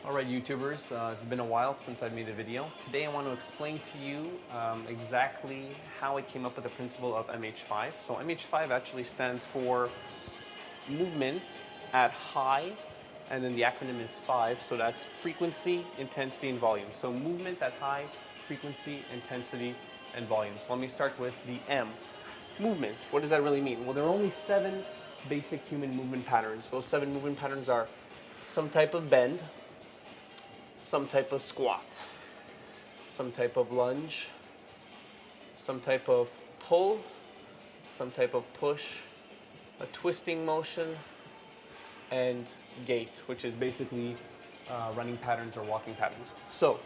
Alright YouTubers, it's been a while since I've made a video. Today I want to explain to you exactly how I came up with the principle of MH5. So MH5 actually stands for movement at high, and then the acronym is 5, so that's frequency, intensity, and volume. So movement at high, frequency, intensity, and volume. So let me start with the M. Movement, what does that really mean? Well, there are only 7 basic human movement patterns. Those 7 movement patterns are some type of bend, some type of squat, some type of lunge, some type of pull, some type of push, a twisting motion, and gait, which is basically running patterns or walking patterns. So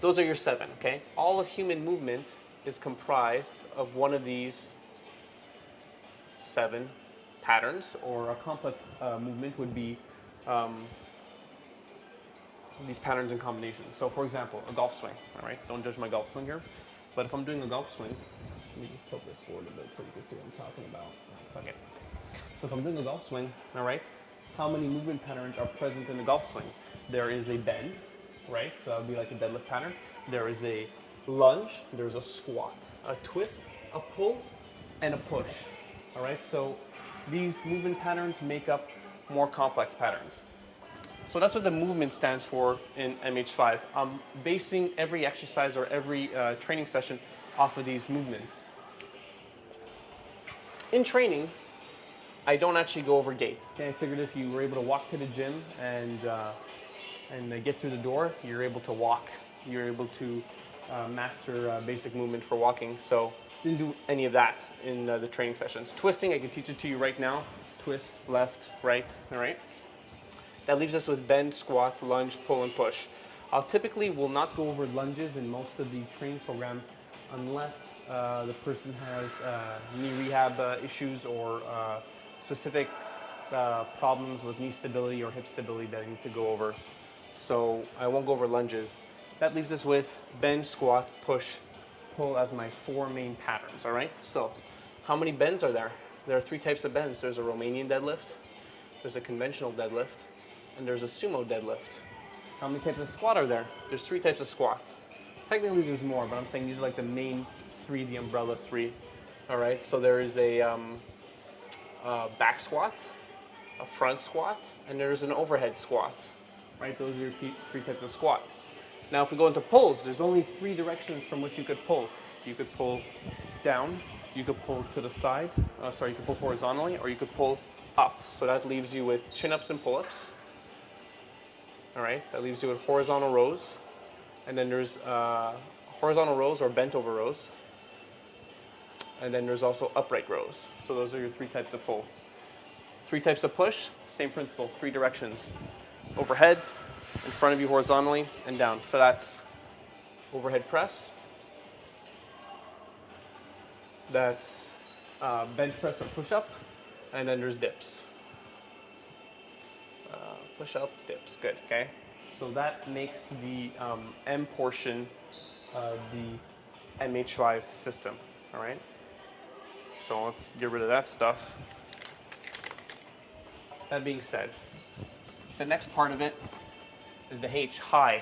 those are your 7, okay? All of human movement is comprised of one of these 7 patterns, or a complex movement would be these patterns in combination. So for example, a golf swing, all right? Don't judge my golf swing here, but if I'm doing a golf swing, let me just tilt this forward a bit so you can see what I'm talking about. Fuck it. So if I'm doing a golf swing, all right, how many movement patterns are present in the golf swing? There is a bend, right? So that would be like a deadlift pattern. There is a lunge, there's a squat, a twist, a pull, and a push, all right? So these movement patterns make up more complex patterns. So that's what the movement stands for in MH5. I'm basing every exercise or every training session off of these movements. In training, I don't actually go over gait. Okay, I figured if you were able to walk to the gym and get through the door, you're able to walk. You're able to master basic movement for walking. So didn't do any of that in the training sessions. Twisting, I can teach it to you right now. Twist, left, right, all right? That leaves us with bend, squat, lunge, pull, and push. I'll typically will not go over lunges in most of the training programs unless the person has knee rehab issues or specific problems with knee stability or hip stability that I need to go over. So I won't go over lunges. That leaves us with bend, squat, push, pull as my 4 main patterns, all right? So how many bends are there? There are 3 types of bends. There's a Romanian deadlift, there's a conventional deadlift, and there's a sumo deadlift. How many types of squat are there? There's 3 types of squat. Technically there's more, but I'm saying these are like the main 3, the umbrella 3. All right, so there is a back squat, a front squat, and there's an overhead squat. Right, those are your 3 types of squat. Now if we go into pulls, there's only 3 directions from which you could pull. You could pull down, you could pull to the side, you could pull horizontally, or you could pull up. So that leaves you with chin-ups and pull-ups. All right, that leaves you with horizontal rows. And then there's horizontal rows or bent over rows. And then there's also upright rows. So those are your 3 types of pull. 3 types of push, same principle, 3 directions. Overhead, in front of you horizontally, and down. So that's overhead press. That's bench press or push-up. And then there's dips. Push-up, dips, good, okay? So that makes the M portion of the MH5 system, all right? So let's get rid of that stuff. That being said, the next part of it is the H, high,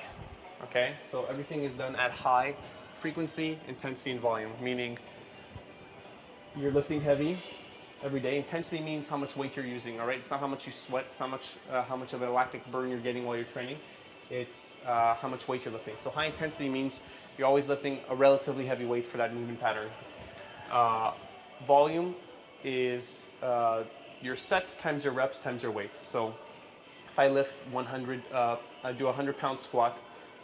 okay? So everything is done at high frequency, intensity, and volume, meaning you're lifting heavy every day. Intensity means how much weight you're using, all right? It's not how much you sweat, it's not how much of an lactic burn you're getting while you're training. It's how much weight you're lifting. So high intensity means you're always lifting a relatively heavy weight for that movement pattern. Volume is your sets times your reps times your weight. So if I lift 100, I do a 100-pound squat,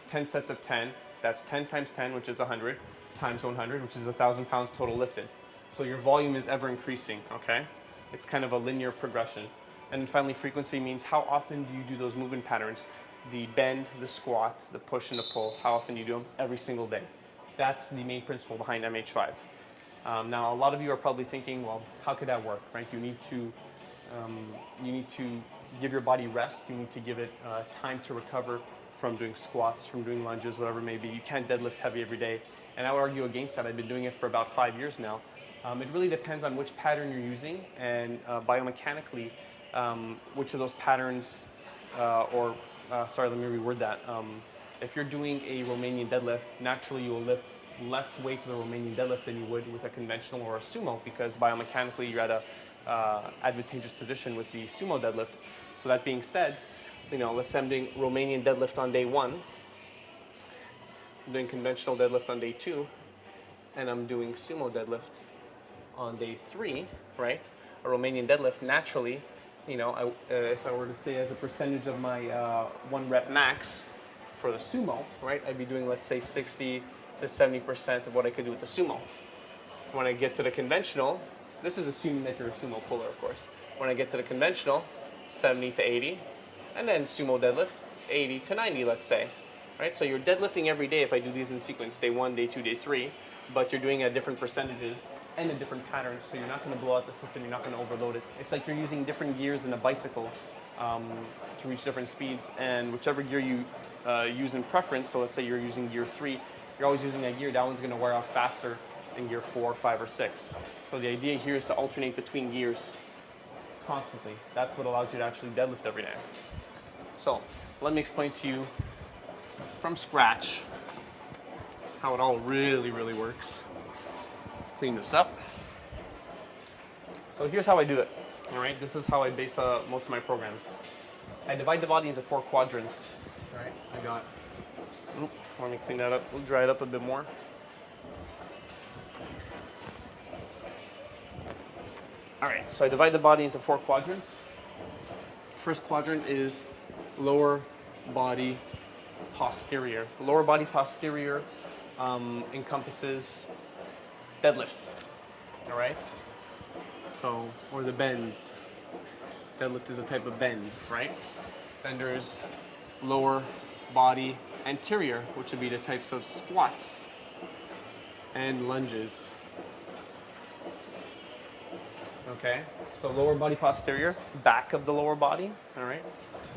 10 sets of 10, that's 10 times 10, which is 100, times 100, which is 1,000 pounds total lifted. So your volume is ever increasing, okay? It's kind of a linear progression. And then finally, frequency means how often do you do those movement patterns? The bend, the squat, the push, and the pull. How often do you do them? Every single day. That's the main principle behind MH5. Now, a lot of you are probably thinking, well, how could that work, right? You need to give your body rest. You need to give it time to recover from doing squats, from doing lunges, whatever it may be. You can't deadlift heavy every day. And I would argue against that. I've been doing it for about 5 years now. It really depends on which pattern you're using and biomechanically which of those patterns or sorry, let me reword that. If you're doing a Romanian deadlift, naturally you will lift less weight to the Romanian deadlift than you would with a conventional or a sumo, because biomechanically you're at a advantageous position with the sumo deadlift. So that being said, let's say I'm doing Romanian deadlift on day 1, I'm doing conventional deadlift on day 2, and I'm doing sumo deadlift on day 3, right? A Romanian deadlift, naturally, if I were to say as a percentage of my 1 rep max for the sumo, right, I'd be doing, let's say, 60 to 70% of what I could do with the sumo. When I get to the conventional, this is assuming that you're a sumo puller, of course. When I get to the conventional, 70 to 80, and then sumo deadlift, 80 to 90, let's say. Right? So you're deadlifting every day if I do these in sequence, day 1, day 2, day 3, but you're doing it at different percentages and in different patterns, so you're not going to blow out the system, you're not going to overload it. It's like you're using different gears in a bicycle to reach different speeds, and whichever gear you use in preference, so let's say you're using gear 3, you're always using that gear, that one's going to wear off faster than gear 4, 5, or 6. So the idea here is to alternate between gears constantly. That's what allows you to actually deadlift every day. So let me explain to you from scratch how it all really, really works. Clean this up. So here's how I do it. All right, this is how I base most of my programs. I divide the body into 4 quadrants. All right, I got. Let me clean that up. We'll dry it up a bit more. All right, so I divide the body into 4 quadrants. First quadrant is lower body posterior. Lower body posterior encompasses deadlifts. All right, so, or the bends. Deadlift is a type of bend, right? Then there's lower body anterior, which would be the types of squats and lunges. Okay, so lower body posterior, back of the lower body, all right?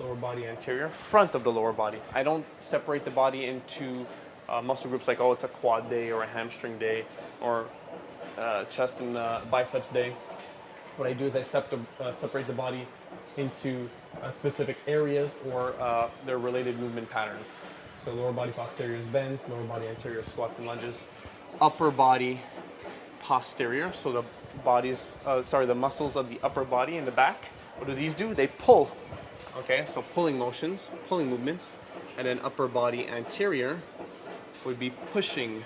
Lower body anterior, front of the lower body. I don't separate the body into muscle groups like, oh, it's a quad day or a hamstring day or chest and biceps day. What I do is I separate the body into specific areas or their related movement patterns. So lower body posterior is bends, lower body anterior squats and lunges. Upper body posterior, so the the muscles of the upper body in the back. What do these do? They pull. Okay, so pulling motions, pulling movements, and then upper body anterior would be pushing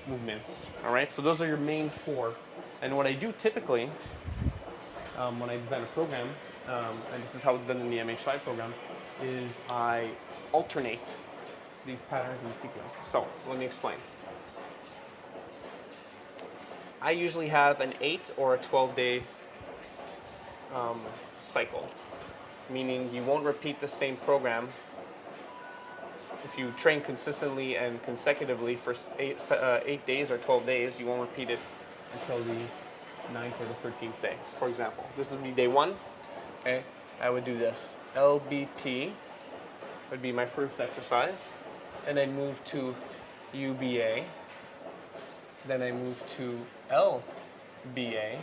movements. All right, so those are your main 4. And what I do typically when I design a program, and this is how it's done in the MH5 program, is I alternate these patterns in sequence. So let me explain. I usually have an 8 or a 12-day cycle, meaning you won't repeat the same program. If you train consistently and consecutively for 8 days or 12 days, you won't repeat it until the 9th or the 13th day. For example, this would be day 1. Okay, I would do this. LBP would be my first exercise, and I move to UBA. Then I move to LBA,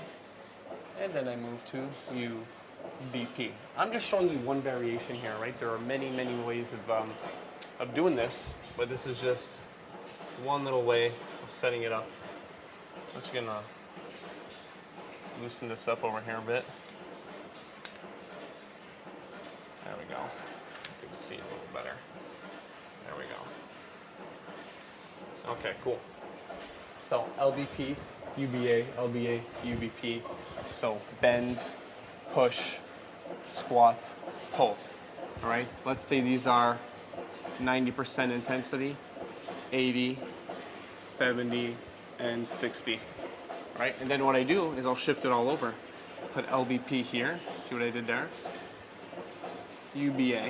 and then I move to UBP. I'm just showing you one variation here, right? There are many, many ways of doing this, but this is just one little way of setting it up. I'm just gonna loosen this up over here a bit. There we go. You can see a little better. There we go. Okay, cool. So LBP, UBA, LBA, UBP. So bend, push, squat, pull. All right, let's say these are 90% intensity, 80, 70, and 60. Right, and then what I do is I'll shift it all over. Put LBP here, see what I did there? UBA,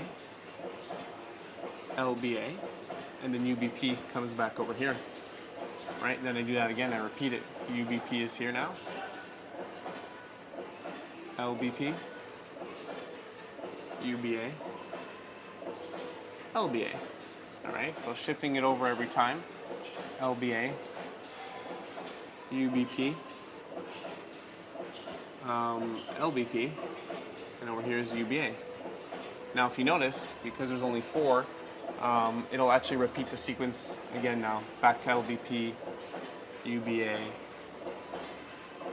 LBA, and then UBP comes back over here. Right, then I do that again, I repeat it. UBP is here now. LBP, UBA, LBA. All right, so shifting it over every time. LBA, UBP, LBP, and over here is UBA. Now if you notice, because there's only 4, it'll actually repeat the sequence again now. Back to LVP, UBA,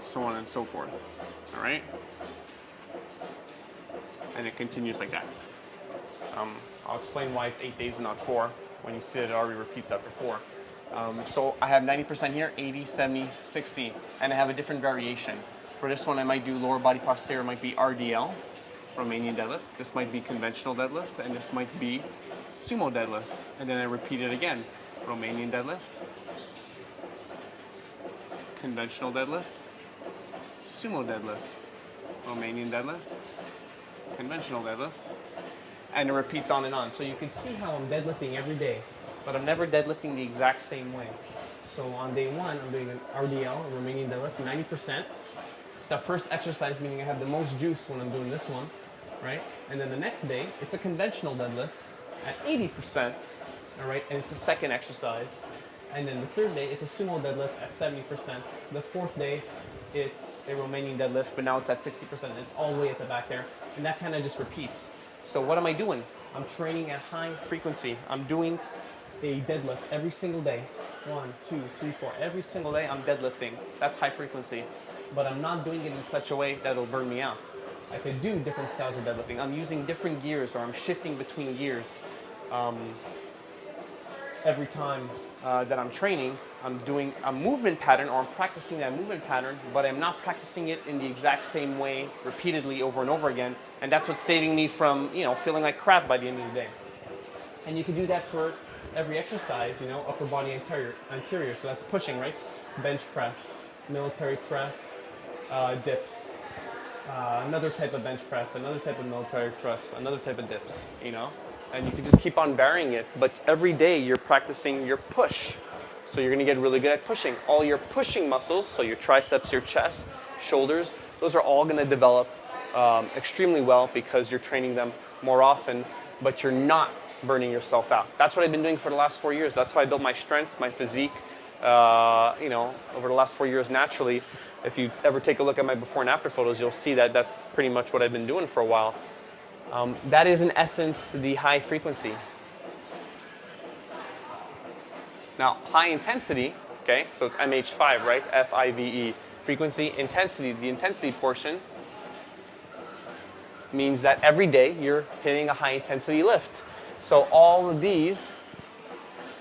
so on and so forth. All right? And it continues like that. I'll explain why it's 8 days and not 4 when you see that it already repeats after 4. So I have 90% here, 80, 70, 60, and I have a different variation. For this one, I might do lower body posterior, might be RDL, Romanian deadlift. This might be conventional deadlift, and this might be sumo deadlift. And then I repeat it again, Romanian deadlift, conventional deadlift, sumo deadlift, Romanian deadlift, conventional deadlift, and it repeats on and on. So you can see how I'm deadlifting every day, but I'm never deadlifting the exact same way. So on day 1, I'm doing an RDL, a Romanian deadlift, 90%. It's the first exercise, meaning I have the most juice when I'm doing this one, right? And then the next day, it's a conventional deadlift at 80%, all right? And it's the second exercise. And then the third day, it's a sumo deadlift at 70%. The fourth day, it's a Romanian deadlift, but now it's at 60%. It's all the way at the back there. And that kind of just repeats. So what am I doing? I'm training at high frequency. I'm doing a deadlift every single day. 1, 2, 3, 4. Every single day I'm deadlifting. That's high frequency. But I'm not doing it in such a way that it'll burn me out. I could do different styles of deadlifting. I'm using different gears, or I'm shifting between gears. Every time that I'm training, I'm doing a movement pattern, or I'm practicing that movement pattern, but I'm not practicing it in the exact same way repeatedly over and over again. And that's what's saving me from, feeling like crap by the end of the day. And you can do that for every exercise, upper body anterior. So that's pushing, right? Bench press, military press, dips, another type of bench press, another type of military press, another type of dips, and you can just keep on varying it. But every day you're practicing your push. So you're gonna get really good at pushing. All your pushing muscles, so your triceps, your chest, shoulders, those are all gonna develop extremely well because you're training them more often, but you're not burning yourself out. That's what I've been doing for the last 4 years. That's how I built my strength, my physique, over the last 4 years naturally. If you ever take a look at my before and after photos, you'll see that that's pretty much what I've been doing for a while. That is in essence the high frequency. Now, high intensity, okay, so it's MH5, right? F-I-V-E. Frequency, intensity. The intensity portion means that every day you're hitting a high intensity lift. So all of these,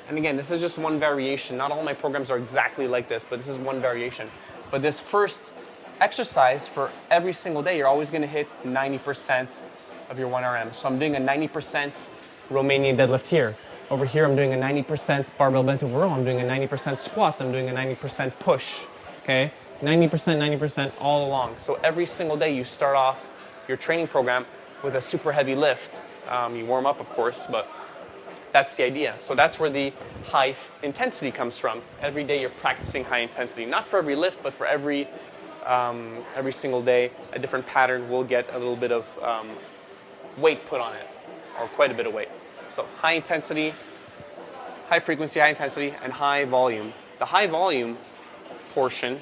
and again, this is just one variation. Not all my programs are exactly like this, but this is one variation. But this first exercise for every single day, you're always going to hit 90% of your 1RM. So I'm doing a 90% Romanian deadlift here. Over here, I'm doing a 90% barbell bent over row. I'm doing a 90% squat. I'm doing a 90% push. Okay, 90%, 90% all along. So every single day, you start off your training program with a super heavy lift. You warm up, of course, but that's the idea. So that's where the high intensity comes from. Every day you're practicing high intensity. Not for every lift, but for every single day, a different pattern will get a little bit of weight put on it, or quite a bit of weight. So high intensity, high frequency, high intensity, and high volume. The high volume portion,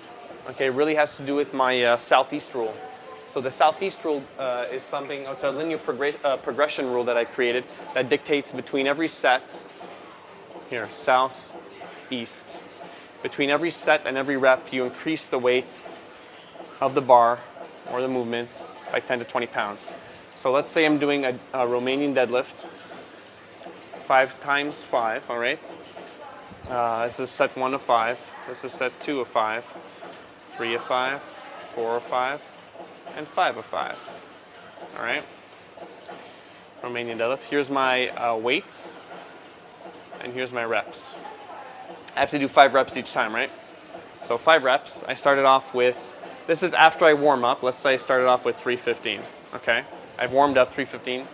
okay, really has to do with my Southeast rule. So the Southeast rule is something, it's a linear progression rule that I created that dictates between every set, here, South, East. Between every set and every rep, you increase the weight of the bar or the movement by 10 to 20 pounds. So let's say I'm doing a Romanian deadlift, 5 times 5, all right? This is set 1 of 5. This is set 2 of 5, 3 of 5, 4 of 5, and 5 of 5, all right? Romanian deadlift. Here's my weight, and here's my reps. I have to do 5 reps each time, right? So 5 reps, I started off with, this is after I warm up. Let's say I started off with 315, okay? I've warmed up 315.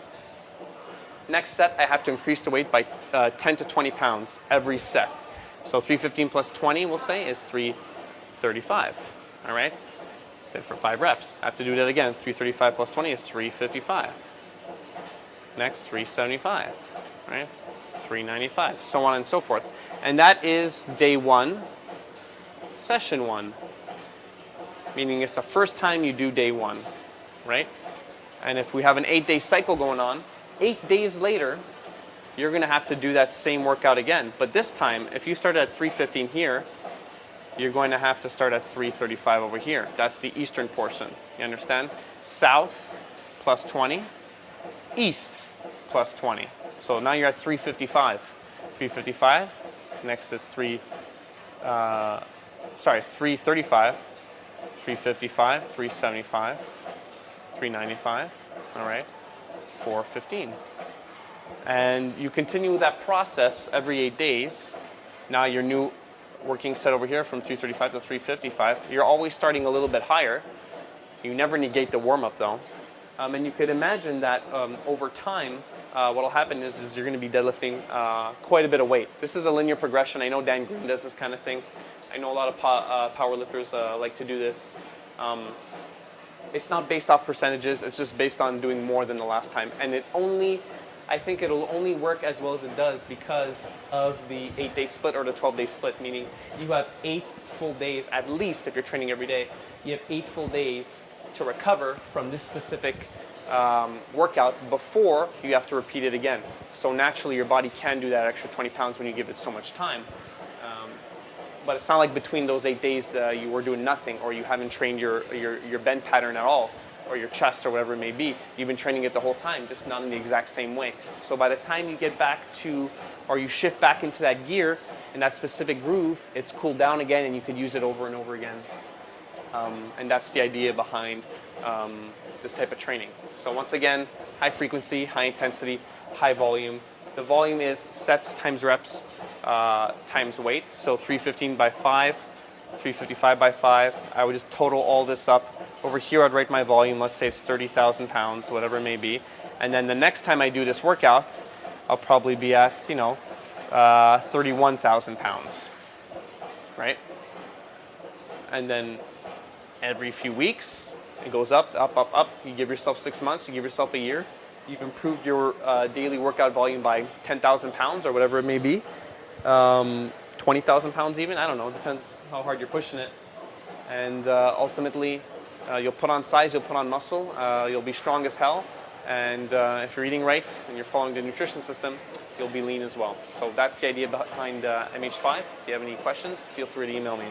Next set, I have to increase the weight by 10 to 20 pounds every set. So 315 plus 20, we'll say, is 335, all right? Then for 5 reps, I have to do that again. 335 plus 20 is 355. Next, 375, right? 395, so on and so forth. And that is day 1, session 1. Meaning it's the first time you do day 1, right? And if we have an 8-day cycle going on, 8 days later, you're gonna have to do that same workout again. But this time, if you started at 315 here, you're going to have to start at 335 over here. That's the eastern portion. You understand? South plus 20, east plus 20. So now you're at 355. 355. Next is 335, 355, 375, 395. All right, 415. And you continue with that process every 8 days. Now your new working set over here from 335 to 355. You're always starting a little bit higher. You never negate the warm-up though. And you could imagine that over time, what will happen is you're going to be deadlifting quite a bit of weight. This is a linear progression. I know Dan Green does this kind of thing. I know a lot of power lifters like to do this. It's not based off percentages. It's just based on doing more than the last time. And I think it'll only work as well as it does because of the 8-day split or the 12-day split, meaning you have 8 full days, at least if you're training every day, you have 8 full days to recover from this specific workout before you have to repeat it again. So naturally your body can do that extra 20 pounds when you give it so much time. But it's not like between those 8 days you were doing nothing or you haven't trained your bend pattern at all, or your chest or whatever it may be. You've been training it the whole time, just not in the exact same way. So by the time you get back to, or you shift back into that gear, in that specific groove, it's cooled down again and you could use it over and over again. And that's the idea behind this type of training. So once again, high frequency, high intensity, high volume. The volume is sets times reps times weight. So 315 by 5, 355 by 5. I would just total all this up. Over here, I'd write my volume. Let's say it's 30,000 pounds, whatever it may be. And then the next time I do this workout, I'll probably be at, 31,000 pounds, right? And then every few weeks, it goes up, up, up, up. You give yourself 6 months, you give yourself a year. You've improved your daily workout volume by 10,000 pounds or whatever it may be. 20,000 pounds even, I don't know, it depends how hard you're pushing it. And ultimately, you'll put on size, you'll put on muscle, you'll be strong as hell. And if you're eating right and you're following the nutrition system, you'll be lean as well. So that's the idea behind MH5. If you have any questions, feel free to email me.